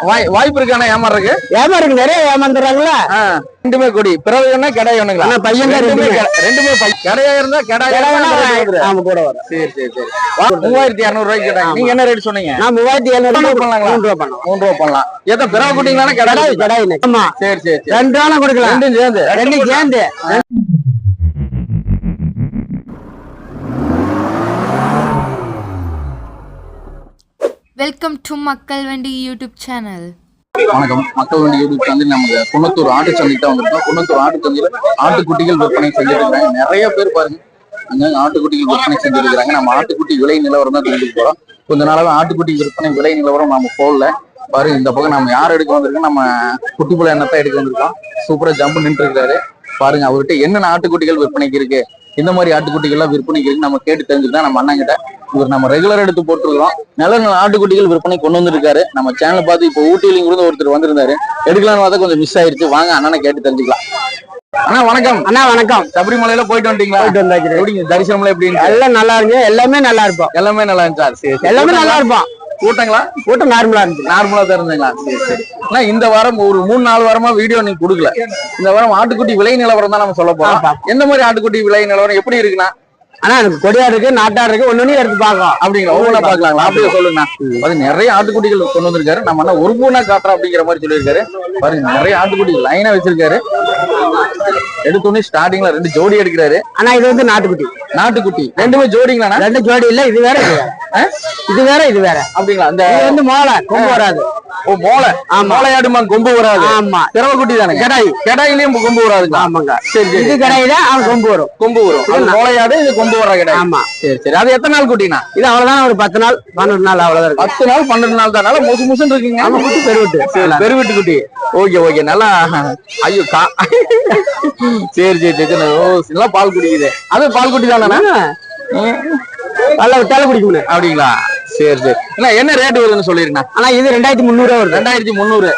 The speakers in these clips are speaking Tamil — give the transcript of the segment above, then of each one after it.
மாட்டேன். வாய்ப்பு இருக்கானே ஏமாறதுக்கு? ஏமாறுக்கு நிறைய ஏமாந்துறாங்களா? ரெண்டுமே கொடி. பிறகு என்ன கெடாய் ஒண்ணுங்களா? பையன் ரெண்டுமே கெடையா இருந்தா கெடாய் கூட வரும். சரி சரி சரி. 3200 ரூபாய்க்கு கேட்டாங்க. நீங்க என்ன ரேட் சொன்னீங்க? நான் 3700 பண்ணலாங்களா? 3 ரூபா பண்ணலாம். 3 ரூபா பண்ணலாம். எத்தனை பிறகு குட்டிங்களானே கெடாய்? ஆமா சரி சரி. 2 ரூபா கொடுக்கலாம். ரெண்டும் சேர்ந்து வெல்கம் டு மக்கள் வண்டி யூடியூப் சேனல். வணக்கம். மக்கள் வண்டி யூடியூப் சேனல். நமக்கு குன்னத்தூர் ஆட்டு சந்தைக்கு தான் வந்திருக்கோம். குன்னத்தூர் ஆட்டு சந்தையில ஆட்டுக்குட்டிகள் விற்பனை செஞ்சிருக்காங்க. நிறைய பேர் பாருங்க அங்க ஆட்டுக்குட்டிகள் விற்பனை செஞ்சிருக்காங்க. நம்ம ஆட்டுக்குட்டி விலை நிலவரம் தான் தெரிஞ்சுட்டு போறோம். கொஞ்ச நாளாக ஆட்டுக்குட்டி விற்பனை விலை நிலவரம் நம்ம போடல. பாருங்க இந்த பக்கம் நம்ம யார் எடுக்க வந்திருக்கோம்? நம்ம குட்டிப்புள்ள எண்ணத்தை எடுக்க வந்திருக்கோம். சூப்பரா ஜம்பு நின்று இருக்காரு பாருங்க. அவர்கிட்ட என்னென்ன ஆட்டுக்குட்டிகள் விற்பனைக்கு இருக்கு, இந்த மாதிரி ஆட்டுக்குட்டிகள்லாம் விற்பனைக்கு இருக்கு நம்ம கேட்டு தெரிஞ்சுக்கிட்டா நம்ம அண்ணன் கிட்ட. இவர் நம்ம ரெகுலர் எடுத்து போட்டுருக்கோம். நல்ல நல்ல ஆட்டுக்குட்டிகள் விற்பனை கொண்டு வந்துருக்காரு. நம்ம சேனலை பார்த்து இப்போ ஊட்டியிலும் கூட ஒருத்தர் வந்திருந்தாரு. எடுக்கலாம்னு பார்த்தா கொஞ்சம் மிஸ் ஆயிருச்சு. வாங்க அண்ணனை கேட்டு தெரிஞ்சுக்கலாம். அண்ணா வணக்கம். அண்ணா வணக்கம். சபரிமலையில போயிட்டு வந்துட்டீங்களா? போயிட்டு வந்தாச்சு. எப்படிங்க தரிசனம்ல எப்படின்னு? எல்லாம் நல்லா இருக்கு. எல்லாமே நல்லா இருப்போம். எல்லாமே நல்லா இருந்துச்சா? சரி. எல்லாமே நல்லா இருப்போம். கூட்டங்களா? கூட்டம் நார்மலா இருந்துச்சு. நார்மலா தான் இருந்தீங்களா? சரி சரி. ஆனா இந்த வாரம் ஒரு 3-4 வாரமா வீடியோ நீங்க கொடுக்கல. இந்த வாரம் ஆட்டுக்குட்டி விலை நிலவரம் தான் நம்ம சொல்ல போறோம். எந்த மாதிரி ஆட்டுக்குட்டி விலை நிலவரம் எப்படி இருக்குன்னா? ஆனா எனக்கு கொடியாடு இருக்கு, நாட்டாடு இருக்கு, ஒண்ணு எடுத்து பாக்கலாம். அப்படிங்களா? ஒவ்வொன்றா பாக்கலாங்களா? அப்படியே சொல்லுங்கண்ணா. அது நிறைய ஆட்டுக்குட்டிகள் கொண்டு வந்திருக்காரு. நம்ம என்ன ஒரு பூனா காட்டுறோம் அப்படிங்கிற மாதிரி சொல்லியிருக்காரு. பாருங்க நிறைய ஆட்டுக்குட்டி லைனா வச்சிருக்காரு. எடுத்தோடனே ஸ்டார்டிங்ல 2 ஜோடி எடுக்கிறாரு. ஆனா இது வந்து நாட்டுக்குட்டி. நாட்டுக்குட்டி ரெண்டுமே ஜோடிங்களா? 2 ஜோடி இல்ல. இது வேற இது வேற இது வேற. அப்படிங்களா? அந்த இது வந்து மோளை கொம்பு வராது. ஓ மோளை. மோளையாடுமா கொம்பு வராது? ஆமா. திரவக்குட்டி தானே? கெடாய். கெடாயிலயும் கொம்பு வராதுங்க? ஆமாங்க. சரி சரி. இது கெடாய் தான். அவன் கொம்பு வரும். கொம்பு வரும். அது மோளையாடு, இது கொம்பு வர கெடாய். ஆமா. சரி சரி. அது எத்தனை நாள் குட்டினா? இது அவ்வளவுதான். ஒரு 10 நாள் 12 நாள் அவ்வளவுதான் இருக்கு. 10 நாள் 12 நாள் தான். முசு முசுன்னு இருக்குங்க. ஆமா. குட்டி பெருவிட்டு. பெருவிட்டு குட்டி. Okay okay. நல்லா ஐயோ சரி சரி சரி. ஓ நல்லா பால் குடிக்குது. அது பால் குட்டி தானே? நல்லா விட்டாலும் குடிக்கணும். அப்படிங்களா? சரி சரி. என்ன ரேட் வருதுன்னு சொல்லிருக்கா? ஆனா இது 2300 வருது. 2300.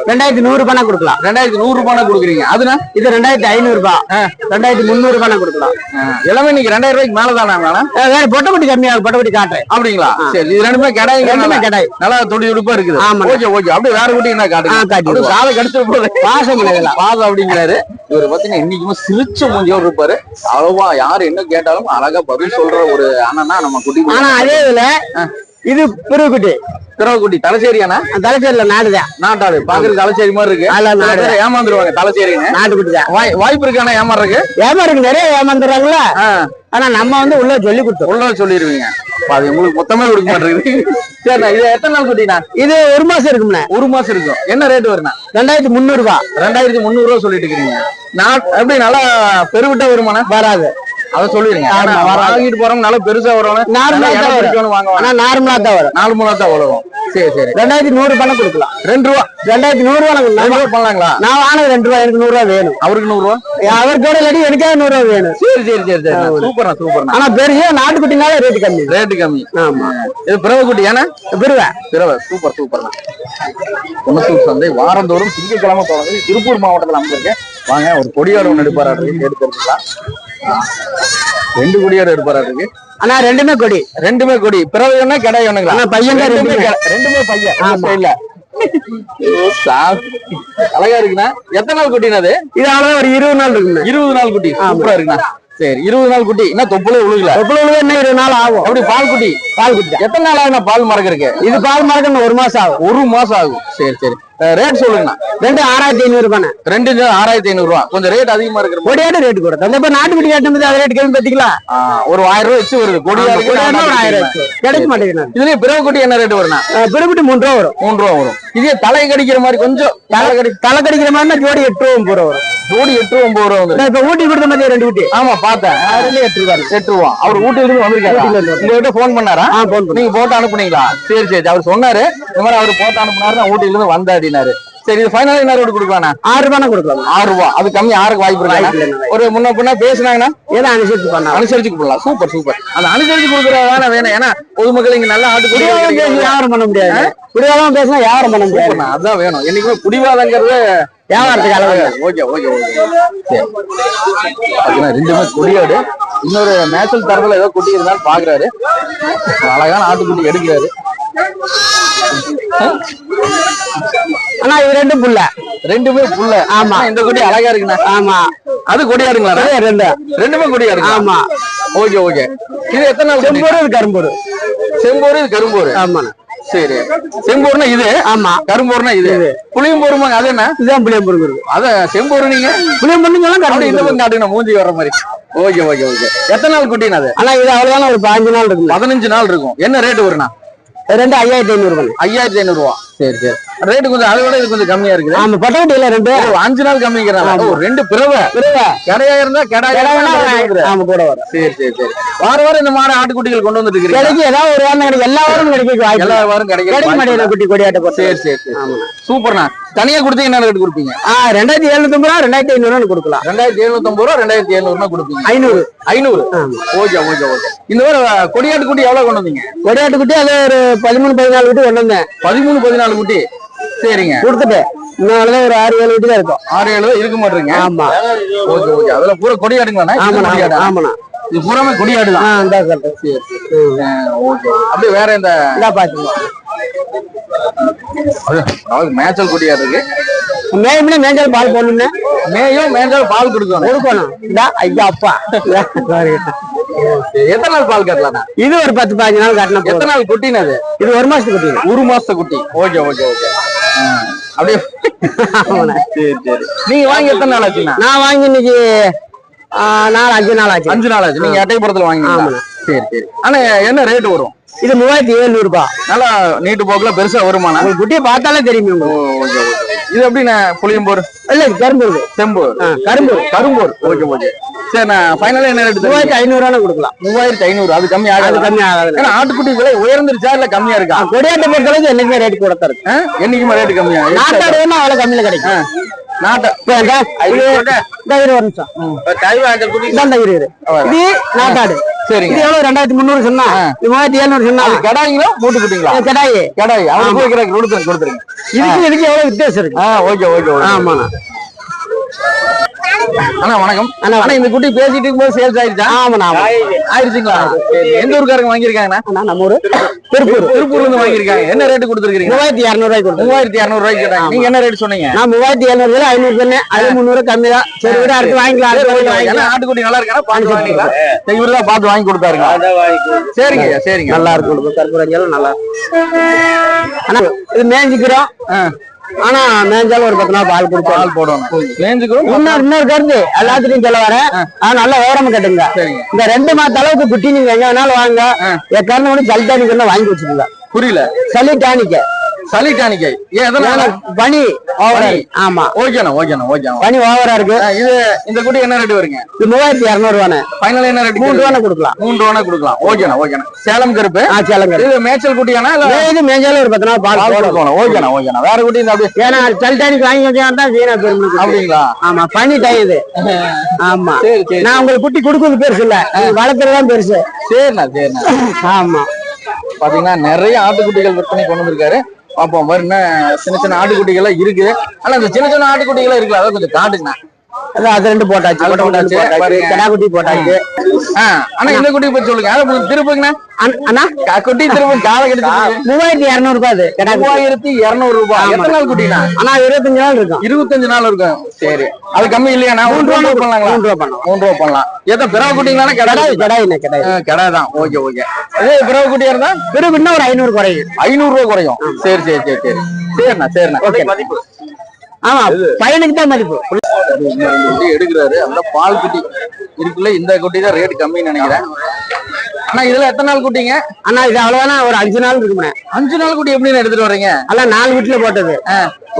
2100 ரூபாய் கொடுக்கலாம். 2100 ரூபாய் கொடுக்குறீங்க. அதுனா இது 2500 ரூபாய். 2300 ரூபாய் கொடுக்கலாம். எல்லாமே நீங்க 2000 ரூபாய்க்கு மேலதானா? வேற பொட்டக்குட்டி கம்மியாக பொட்டக்குட்டி காட்டுறேன். அப்படிங்களா? சரி. இது ரெண்டுமே கெடாய். ரெண்டுமே கெடாய். நல்லா துடி துடுப்பா இருக்குது. Okay okay. அப்படியே வேற குட்டி என்ன காட்டுங்க? காலை கடிச்சு போகுது. பாசம் பாசம் அப்படிங்கிறாரு இவர். பாத்தீங்கன்னா இன்னைக்குமே சிரிச்ச மூஞ்சியோர் இருப்பாரு. அவ்வளவா யாரு என்ன கேட்டாலும் அழகா பதில் சொல்ற ஒரு அண்ணனா நம்ம குட்டி. ஆனா அதே இதுல இது பிறகுக்குட்டி. பிறகுக்குட்டி தலைச்சேரியானா? தலைச்சேரியில நாடுதான். நாட்டாடு பாக்குறது தலைச்சேரி மாதிரி இருக்கு. ஏமாந்துருவாங்க தலைச்சேரின்னு. நாட்டுக்குட்டி தான். வாய்ப்பு இருக்கானா ஏமாறதுக்கு? ஏமாறுக்கு நிறைய ஏமாந்துடுறாங்களா? ஆனா நம்ம வந்து உள்ள சொல்லி கொடுத்தோம். உள்ள சொல்லிருவீங்க. அது உங்களுக்கு மொத்தமே கொடுக்க மாட்டேங்குது. சரிண்ணா. இது எத்தனை நாள் குட்டினா? இது 1 மாசம் இருக்கும்ண்ணா. 1 மாசம் இருக்கும். என்ன ரேட் வருண்ணா? 2300 ரூபாய். 2300 ரூபாய் சொல்லிட்டு இருக்கீங்க. எப்படி நல்லா பெருவிட்ட வருமானா? வராது. அதை சொல்லிருங்க. வாங்கிட்டு போறவங்க நல்லா பெருசா வரணும். நார்மலா தான் வரும். நார்மலா தான் வரும். சரி சரி. 2100 பணம் கொடுக்கலாம். 2 ரூபா. 2100 பண்ணலாங்களா? நான் வாங்கினது 2 ரூபா. எனக்கு 100 ரூபா வேணும். அவருக்கு 100 ரூபா. அவருக்கு கூட இல்லாட்டி எனக்கே 100 ரூபா வேணும். சரி சரி சரி சரி. சூப்பர்ண்ணா சூப்பர்ண்ணா. ஆனா பெரிய நாட்டுக்குட்டினால ரேட்டு கம்மி. ரேட்டு கம்மி. ஆமா. இது பிறவைக்குட்டி ஏன்னா? பிறவை. சூப்பர் சூப்பர்ண்ணா. குன்னத்தூர் சந்தை வாரந்தோறும் திங்கட்கிழமை தொடங்கி திருப்பூர் மாவட்டத்தில் அமைச்சிருக்கேன். வாங்க ஒரு கொடியாடு ஒன்று எடுப்பாரு. எடுத்துக்கலாம். 2 கொடியாடு எடுப்பாரு. ஆனா ரெண்டுமே கொடி. பிறவைன்னா கெடாய் ஒண்ணுங்களா? பையன் ரெண்டுமே பையன். இல்ல அழகா இருக்குண்ணா. எத்தனை நாள் குட்டினது? இது அவ்வளவு ஒரு 20 நாள் இருக்குண்ணா. 20 நாள் குட்டி. சூப்பரா இருக்குண்ணா. சரி 20 நாள் குட்டி. என்ன தொப்புளே உழுகல? இன்னும் 20 நாள் ஆகும். அப்படி பால் குட்டி எத்தனை நாள் ஆகுனா பால் மறக்கிறதுக்கு? இது பால் மறக்க 1 மாசம் ஆகும். 1 மாசம் ஆகும். சரி சரி. ரேட் சொல்லுங்கண்ணா. 6500 ரூபாய். 6500 ரூபாய். கொஞ்சம் ரேட் அதிகமா இருக்கு. கொடியாடு ரேட் கூட. அந்த நாட்டுக்குட்டி கேட்டது அது ரேட் கம்மி பாத்தீங்களா? ஒரு 1000 ரூபாய் வச்சு வருது. கொடியாடு 1000 கிடைக்க மாட்டேங்குது. இதுலயே பிறகு குட்டி என்ன ரேட் வரும்னா? பிறகுட்டி 3 ரூபா வரும். 3 ரூபா வரும். இதே தலை கடிக்கிற மாதிரி கொஞ்சம் தலை கடிக்கிற மாதிரி ஜோடி 8 ரூபா 9 ரூபா வரும். ஜோடி 8 ரூபா 9 ரூபா வந்து. இப்ப ஊட்டி கொடுத்த மாதிரி 2 குட்டி. ஆமா பார்த்தேன். 8 ரூபா. அவர் ஊட்டில இருந்து வந்திருக்காரு. உங்ககிட்ட போன் பண்ணாரா? நீங்க போட்டு அனுப்புனீங்களா? சரி சரி. அவர் சொன்னாரு இந்த மாதிரி அவர் போட்டு அனுப்புனாரு. நான் ஊட்டில இருந்து வந்தாடினாரு. சரி இது ஃபைனல் என்ன ரேட் கொடுக்கலாம்? 6 ரூபாய் கொடுக்கலாம். 6 ரூபாய். அது கம்மி யாருக்கு வாய்ப்பு இருக்கு? ஒரு முன்ன பின்ன பேசினாங்கன்னா ஏதோ அனுசரிச்சு கொடுக்கலாம். Super super. அந்த அனுசரிச்சு கொடுக்கறதான வேணும். ஏன்னா பொதுமக்கள் இங்க நல்ல ஆட்டுக்குடி யாரும் பண்ண முடியாது. குடிவாதம் பேசினா யாரும் பண்ண முடியாது. அதான் வேணும். என்னைக்குமே குடிவாதங்கிறது வியாபாரத்துக்கு அளவு. Okay okay okay. சரி. பாத்தீங்கன்னா 2மே கொடியாடு. இன்னொரு மேய்ச்சல் தரத்துல ஏதோ குட்டி இருந்தாலும் பாக்குறாரு. அழகான ஆட்டுக்குட்டி எடுக்கிறாரு. ஆனா இது ரெண்டும் புள்ள. ரெண்டுமே புள்ள. ஆமா. இந்த குட்டி அழகா இருக்குண்ணா. ஆமா. அது கொடியாடுங்களா? ரெண்டுமே கொடியாடு. ஆமா. Okay okay. இது எத்தனை நாள்? செம்போரு இது கரும்போரு. செம்போரு இது கரும்போரு. ஆமாண்ணா. சரி. செம்போருனா இது. ஆமா. கரும்போருனா இது. புளியம்போருமா? அது என்ன? இதுதான் புளியம்போரு. அத செம்போரு நீங்க புளியம்போரு கரும்பு இந்த பக்கம் காட்டுங்க மூஞ்சி வர்ற மாதிரி. Okay okay okay. எத்தனை நாள் குட்டினா அது? ஆனா இது அவ்வளவுதான் ஒரு 15 நாள் இருக்கும். 15 நாள் இருக்கும். என்ன ரேட் வரும்னா? 2500 5500 ரூபா. சரி சரி. ரேட்டு கொஞ்சம் அதை விட இது கொஞ்சம் கம்மியா இருக்குது. ஆமா பட்டவட்டி இல்ல 5 நாள் கம்மிக்கிறாங்க. ரெண்டு பிறவை கடையா இருந்தா ஆமா கூட வர. சரி சரி சரி. வாரம் இந்த மாதிரி ஆட்டுக்குட்டிகள் கொண்டு வந்துட்டு இருக்கீங்க. ஏதாவது ஒரு வாரம் கிடைக்கும். எல்லா வாரம் கிடைக்கும். எல்லா வாரம் கிடைக்கும். குட்டி கொடியாட்ட. சரி சரி சரி. சூப்பர்ண்ணா. தனியா கொடுத்தீங்க என்ன ரேட் கொடுப்பீங்க? 2750 ரூபா 2500 கொடுக்கலாம். 2750 ரூபா 2700 கொடுப்பீங்க. 500. Okay okay okay. இந்த வாரம் கொடியாட்டு குட்டி எவ்வளவு கொண்டு வந்தீங்க? கொடியாட்டு குட்டி அது ஒரு 13-14 குட்டி கொண்டு வந்தேன். 13-14 குட்டி. சரிங்க. கொடுத்துட்டு இன்னும் ஒரு 6-7 குட்டி தான் இருக்கும். 6-7 இருக்க மாட்டீங்க. ஆமா. Okay okay. அதுல பூரா கொடியாடுங்களா? ஆமாண்ணா. இது பூராமே கொடியாடுதான். சரி ஓகே. அப்படியே வேற இந்த பாத்துங்க மேய்ச்சல் கொடியாடு இருக்கு. மேய்ச்சல் பால் போடணும்னு மேய்ச்சல் பால் கொடுக்கணும். ஐயா அப்பா எத்தனை நாள் பால் கட்டலாம்? இது ஒரு 10-15 நாள் கட்டணும். எத்தனை நாள் குட்டினா அது? இது 1 மாசத்து குட்டி. 1 மாசத்து குட்டி. Okay okay okay. அப்படியே சரி சரி. நீங்க வாங்கி எத்தனை நாள் ஆச்சுண்ணா? நான் வாங்கி இன்னைக்கு 5 நாள் ஆச்சு. 5 நாள் ஆச்சு. நீங்க எட்டயபுரத்துல வாங்கினீங்களா? சரி சரி. ஆனா என்ன ரேட் வரும்? இது 3700 ரூபாய். நல்லா நீட்டு போக்குல பெருசா வருமானா? உங்களுக்கு குட்டியை பார்த்தாலே தெரியும். இது எப்படிண்ணா? புளியம்போர் இல்ல கரும்போர். செம்போர். கரும்போர். Okay okay. சரி. நான் ஃபைனலா என்ன ரேட்? 3500 கொடுக்கலாம். 3500. அது கம்மி ஆகாது. கம்மி ஆகாது. ஏன்னா ஆட்டுக்குட்டி விலை உயர்ந்துருச்சா இல்ல கம்மியா இருக்கா? கொடியாட்டை பொறுத்தளவுக்கு என்னைக்குமே ரேட் கூட தான் இருக்கு. என்னைக்குமே ரேட் கம்மியா? நாட்டாடு அவ்வளவு கம்மியில கிடைக்கும். நாட்டை ஒரு நிமிஷம். இது நாட்டாடு. சரி. இது எவ்வளவு? 2300 சொன்னா 3700 சொன்னா. கடாய்ங்களா மூட்டு குட்டிங்களா? கடாய். அவங்க கொடுத்துருங்க. இதுக்கு எவ்வளவு வித்தியாசம் இருக்கு? Okay okay. ஆமாண்ணா. அண்ணா வணக்கம். அண்ணா இந்த குட்டி பேசிட்டு இருக்கும்போது சேல்ஸ் ஆயிடுச்சா? ஆமாண்ணா. ஆயிடுச்சுங்களா? எந்த ஊருக்காரங்க வாங்கியிருக்காங்கண்ணா? நம்ம ஊரு திருப்பூர்ல இருந்து வாங்கியிருக்காங்க. என்ன ரேட்டு கொடுத்துருக்கீங்க? 3200 ரூபாய்க்கு. 3200 ரூபாய்க்கு கேட்டாங்க. நீங்க என்ன ரேட் சொன்னீங்க? நான் 3700 500 சொன்னேன். அது 300 கம்மி தான். சரி விட அடுத்து வாங்கிக்கலாம். ஆட்டுக்குட்டி நல்லா இருக்கா? பார்த்து வாங்கிக்கலாம். இவருதான் பார்த்து வாங்கி கொடுத்தாருங்க. சரிங்க சரிங்க. நல்லா இருக்கும். கற்பூரஞ்சல் நல்லா. ஆனா இது மேஞ்சிக்கிறோம். ஆனா மேஞ்சாலும் ஒரு 10 நாள் பால் கொடுத்து பால் போடணும். இன்னொரு கருத்து எல்லாத்துலயும் சொல்ல வரேன். நல்ல ஓரமா கட்டுங்க. இந்த 2 மாச அளவுக்கு குட்டி நீங்க எங்க வேணாலும் வாங்க. எக்காரணம் கூட சளி டானிக் வாங்கி வச்சுக்கோங்க. புரியல? சளி டானிக்கை. பனி ஓவரா. ஆமா. ஓகேண்ணா ஓகேண்ணா ஓகே. பனி ஓவரா இருக்கு. இது இந்த குட்டி என்ன ரேட் வருங்க? இது 3200 ரூபாய். ஃபைனல் என்ன ரேட்? 3 ரூபாய் கொடுக்கலாம். 3 ரூபாய் கொடுக்கலாம். ஓகேண்ணா ஓகேண்ணா. சேலம் கருப்பு. சேலம் கருப்பு. இது மேய்ச்சல் குட்டியானா? இது மேய்ச்சல் ஒரு 10 நாள் பால் போடணும். ஓகேண்ணா ஓகேண்ணா. வேற குட்டி இந்த அப்படியே ஏன்னா சளி டானிக் வாங்கி வச்சா வீணா போயிரும். அப்படிங்களா? ஆமா. பனி டை இது. ஆமா. சரி சரி. நான் உங்களுக்கு குட்டி கொடுக்குறது பெருசு இல்ல, வளர்க்கறதுதான் பெருசு. சரிண்ணா சரிண்ணா. ஆமா. பாத்தீங்கன்னா நிறைய ஆட்டுக்குட்டிகள் விற்பனை கொண்டு வந்திருக்காரு. பாப்போம் பாரு. என்ன சின்ன ஆட்டுக்குட்டிகள் இருக்கு. ஆனா இந்த சின்ன ஆட்டுக்குட்டிகள் இருக்குல்ல, அதை கொஞ்சம் காட்டுங்கண்ணா. அது 2 போட்டாச்சு. கடா குட்டி போட்டாச்சு. ஆனா இந்த குட்டி பத்தி சொல்லுங்க. திருப்புங்கண்ணா. அண்ணா குட்டி திரும்ப காலை கெடுத்து 3200 ரூபாய். அது 3200 ரூபாய். எத்தனை நாள் குட்டினா? ஆனா 25 நாள் இருக்கும். 25 நாள் இருக்கும். சரி. அது கம்மி இல்லையா? 3 ரூபாய் பண்ணலாங்களா? 3 ரூபாய் பண்ணலாம். 3 ரூபாய் பண்ணலாம். எத்தனை பிறவை குட்டிங்களா? கடை தான். Okay okay. இதே பிறவை குட்டியா இருந்தா பிறகு இன்னும் ஒரு 500 குறையும். 500 ரூபாய் குறையும். சரி சரி சரி சரி. சரிண்ணா சரிண்ணா. ஓகே. மதிப்பு ஆமா பையனுக்கு தான் மதிப்பு. எடுக்கிறாரு. அந்த பால் குட்டி இருக்குல்ல, இந்த குட்டி தான் ரேட் கம்மின்னு நினைக்கிறேன். ஆனா இதுல எத்தனை நாள் குட்டிங்க? அண்ணா இது அவ்வளவுதானா ஒரு 5 நாள் இருக்குமே. 5 நாள் குட்டி எப்படின்னு எடுத்துட்டு வர்றீங்க? அதான் 4 வீட்டுல போட்டது.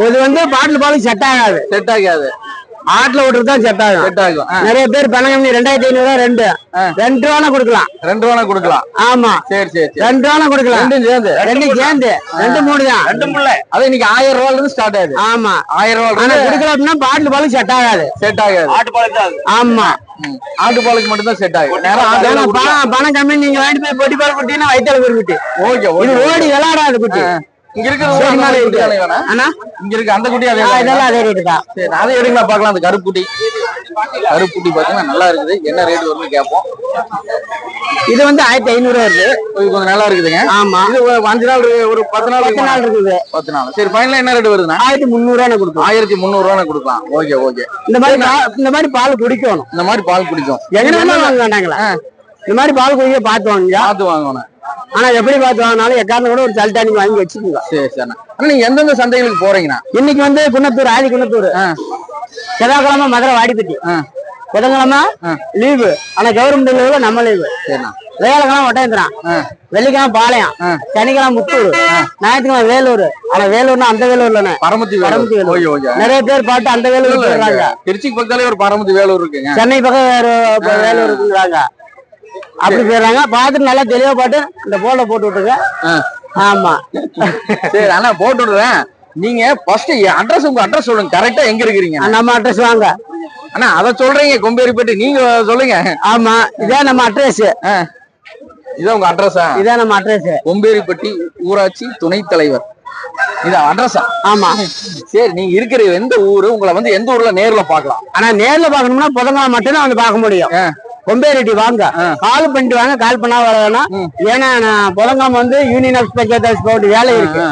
இது வந்து பாட்டில் பால் செட் ஆகாது. செட் ஆகாது. ஆட்டுல விட்டுதான் செட் ஆகும். செட் ஆகும். நிறைய பேர் பணம் 2500 2 ரூபா கொடுக்கலாம். 2 ரூபா கொடுக்கலாம். ஆமா. சரி சரி. 2 ரூபா கொடுக்கலாம். ரெண்டும் சேர்ந்து 2-3 தான். 2 முள்ள. அது இன்னைக்கு 1000 ரூபாயில இருந்து ஸ்டார்ட் ஆகுது. ஆமா 1000 ரூபாய் கொடுக்கலாம். அப்படின்னா பாட்டில் பால் செட் ஆகாது. செட் ஆகாது. ஆட்டு பாலுக்கு தான். ஆமா ஆட்டு பாலுக்கு மட்டும் தான் செட் ஆகும். பணம் கம்மி. நீங்க வாங்கிட்டு போய் பொட்டி பால் குட்டினா வயிற்றால ஒரு குட்டி. ஓகே ஓடி விளையாடாது குட்டி. இங்க இருக்கு இங்க இருக்கு அந்த குட்டி அதே ரேட் தான். சரி அதை எடுங்களா பார்க்கலாம். அந்த கருப்பு குட்டி கருப்புட்டி பாத்தீங்கன்னா நல்லா இருக்குது. என்ன ரேட் வரும்னு கேட்போம். இது வந்து 1500 இருக்கு. இது கொஞ்சம் நல்லா இருக்குதுங்க. ஆமா, இது ஒரு 5 நாள் ஒரு 10 நாள் 10 நாள் இருக்குது. 10 நாள். சரி, ஃபைனலா என்ன ரேட் வருதுன்னா 1300 கொடுக்கும். 1300 கொடுக்கலாம். Okay okay. இந்த மாதிரி பால் குடிக்கணும். இந்த மாதிரி பால் குடிக்கும். எங்கன்னா வாங்க வேண்டாங்களா? இந்த மாதிரி பால் குடிக்க பார்த்து வாங்க. பார்த்து வாங்கணும். ஆனா எப்படி பார்த்து வாங்கினாலும் எக்காரணம் கூட ஒரு சல்ட்டா நீங்க வாங்கி வச்சுக்கோங்க. சரி சரி. ஆனா நீங்க எந்தெந்த சந்தைகளுக்கு போறீங்கண்ணா? இன்னைக்கு வந்து குன்னத்தூர், ஆதி குன்னத்தூர், செவ்வாய்க்கிழமை மதுரை வாடிப்பட்டி, புதன்கிழமை லீவு. ஆனா கவர்மெண்ட் லீவு, நம்ம லீவு. வேலைக்கிழமை ஒட்டயந்திரம், வெள்ளிக்கிழமை பாளையம், சனிக்கிழமை முத்தூர், ஞாயிற்றுக்கிழமை வேலூர். ஆனா வேலூர்னா அந்த வேலூர்ல பரமத்தி வேலூர். நிறைய பேர் பார்த்து அந்த வேலூர் போடுறாங்க. திருச்சிக்கு பக்கத்தாலே ஒரு பரமத்தி வேலூர் இருக்குங்க. சென்னை பக்கம் வேற வேலூர் இருக்குறாங்க. அப்படி போயிடுறாங்க. பார்த்துட்டு நல்லா தெளிவா பாட்டு இந்த போல போட்டு விட்டுருங்க. ஆமா சரி அண்ணா, போட்டு விடுறேன். நீங்க ஃபர்ஸ்ட் அட்ரஸ், உங்க அட்ரஸ் சொல்லுங்க. கரெக்டா எங்க இருக்கிறீங்க? நம்ம அட்ரஸ் வாங்க அண்ணா. அத சொல்றீங்க கொம்பேரிப்பட்டி, நீங்க சொல்லுங்க. ஆமா, இதான் நம்ம அட்ரஸ். இதான் உங்க அட்ரஸா? இதான் நம்ம அட்ரஸ். கொம்பேரிப்பட்டி ஊராட்சி துணைத் தலைவர். இதான் அட்ரஸா? ஆமா. சரி, நீங்க இருக்கிற எந்த ஊரு? உங்களை வந்து எந்த ஊர்ல நேர்ல பாக்கலாம்? ஆனா நேர்ல பாக்கணும்னா புதன்கிழமை மட்டும்தான் வந்து பார்க்க முடியும். கொம்பேரிட்டி வாங்க, கால் பண்ணிட்டு வாங்க. கால் பண்ணா வரவேனா? ஏன்னா நான் புதன்கிழமை வந்து யூனியன் ஆஃப் ஸ்பெக்டர்ஸ் போட்டு வேலை இருக்கு.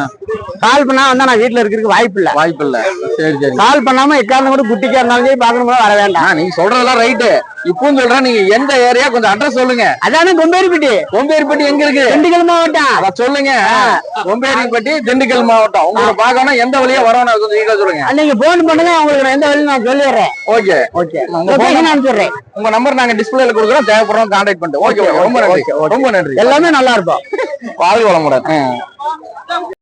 கால் பண்ணா வந்தா நான் வீட்டுல இருக்கிறதுக்கு வாய்ப்பு இல்ல. சரி சரி. கால் பண்ணாம எக்காரணம் கூட குட்டிக்கா இருந்தாலும் சரி பாக்கணும் வர வேண்டாம். நீங்க சொல்றதெல்லாம் ரைட்டு. இப்பவும் சொல்றேன், நீங்க எந்த ஏரியா கொஞ்சம் அட்ரஸ் சொல்லுங்க. அதானே கொம்பேரிப்பட்டி. கொம்பேரிப்பட்டி எங்க இருக்கு? திண்டுக்கல் மாவட்டம். அத சொல்லுங்க. கொம்பேரிப்பட்டி திண்டுக்கல் மாவட்டம். உங்களை பார்க்கணும் எந்த வழியா வரணும் கொஞ்சம் சொல்லுங்க. நீங்க போன் பண்ணுங்க, உங்களுக்கு எந்த வழியும் நான் சொல்லிடுறேன். Okay okay. அனுப்பிடுறேன். உங்க நம்பர் நாங்க டிஸ்பிளேல கொடுக்குறோம். தேவைப்படுறோம் கான்டாக்ட் பண்ணிட்டு. ஓகே, ரொம்ப நன்றி. ரொம்ப நன்றி. எல்லாமே நல்லா இருக்கும். வாழ்க வளமுடன்.